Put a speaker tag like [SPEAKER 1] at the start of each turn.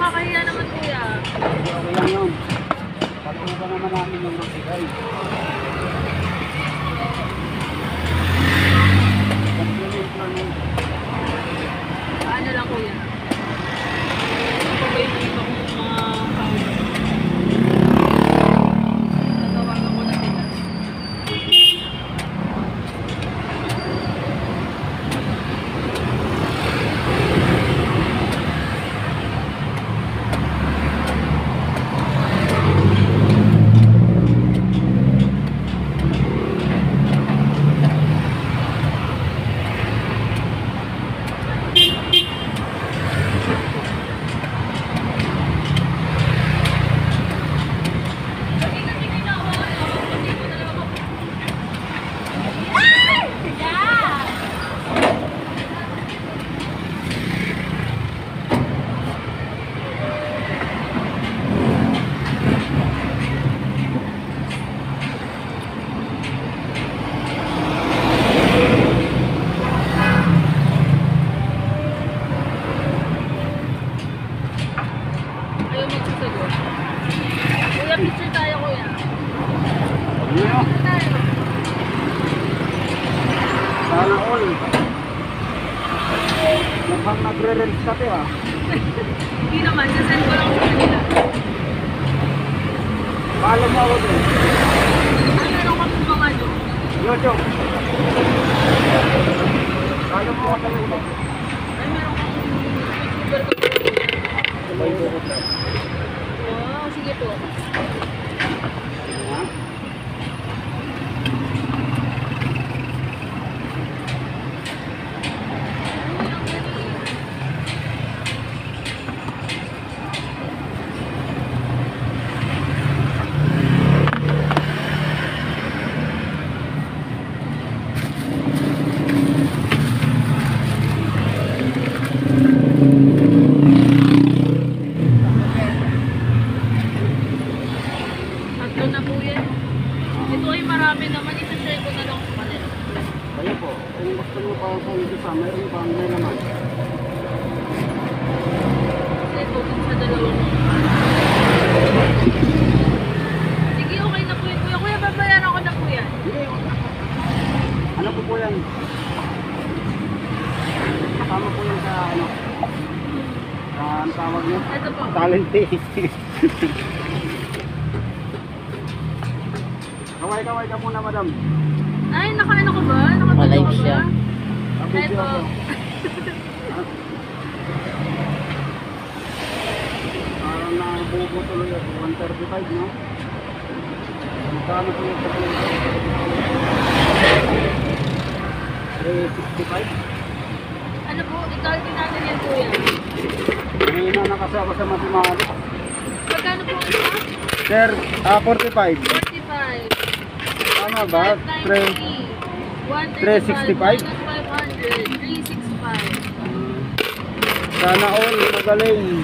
[SPEAKER 1] nakakahiya naman kuya.
[SPEAKER 2] Okay lang yun. Patuloy naman namin yung magbigay.
[SPEAKER 1] Paano lang kuya? Ano pa ba yung iba kong mga powder? Natawagan ko na sila. Ayaw magsasagot. Kuya, picture tayo kuya.
[SPEAKER 2] Ano?
[SPEAKER 1] Tayo.
[SPEAKER 2] Sana all. Mukhang nagre-rents kati ah.
[SPEAKER 1] Hindi naman, sasend ko lang sa kanila.
[SPEAKER 2] Follow mo ako din.
[SPEAKER 1] Ano meron ka pong mga ano?
[SPEAKER 2] YouTube. Follow mo ako sa YouTube.
[SPEAKER 1] Ay, meron kang YouTuber ka po.
[SPEAKER 2] Sabay bukod lang.
[SPEAKER 1] Oo, sige po.
[SPEAKER 2] Ha?
[SPEAKER 1] Tatlo na po yan. Ito ay marami naman. Isa-share ko na lang sa kanila.
[SPEAKER 2] Kayo po, kung gusto nyo pa sa isa, mayroon pa may naman.
[SPEAKER 1] Kasi ito dun sa dalawang. Sige, okay na po yun. Kuya, kuya, babayaran ko na po yan.
[SPEAKER 2] Hindi. Ano po yan? Kasama po yan sa ano? Sa ang tawag nyo?
[SPEAKER 1] Ito po.
[SPEAKER 2] Talent Kaway-kaway ka muna, madam.
[SPEAKER 1] Ay, naka-ano ko ba? Nakatulog
[SPEAKER 3] Alive
[SPEAKER 1] ko
[SPEAKER 3] siya.
[SPEAKER 1] ba?
[SPEAKER 2] Video
[SPEAKER 1] Ito.
[SPEAKER 2] ako. Parang nabubo tuloy ako. 135, no? Magkano po yung patuloy? 365?
[SPEAKER 1] Ano po? I-calculate natin yan kuya.
[SPEAKER 2] May na kasi ako sa mathematics.
[SPEAKER 1] Magkano po isa?
[SPEAKER 2] Sir, 45.
[SPEAKER 1] 45.
[SPEAKER 2] Tama ba? 365?
[SPEAKER 1] 500, 365.
[SPEAKER 2] Sana all magaling.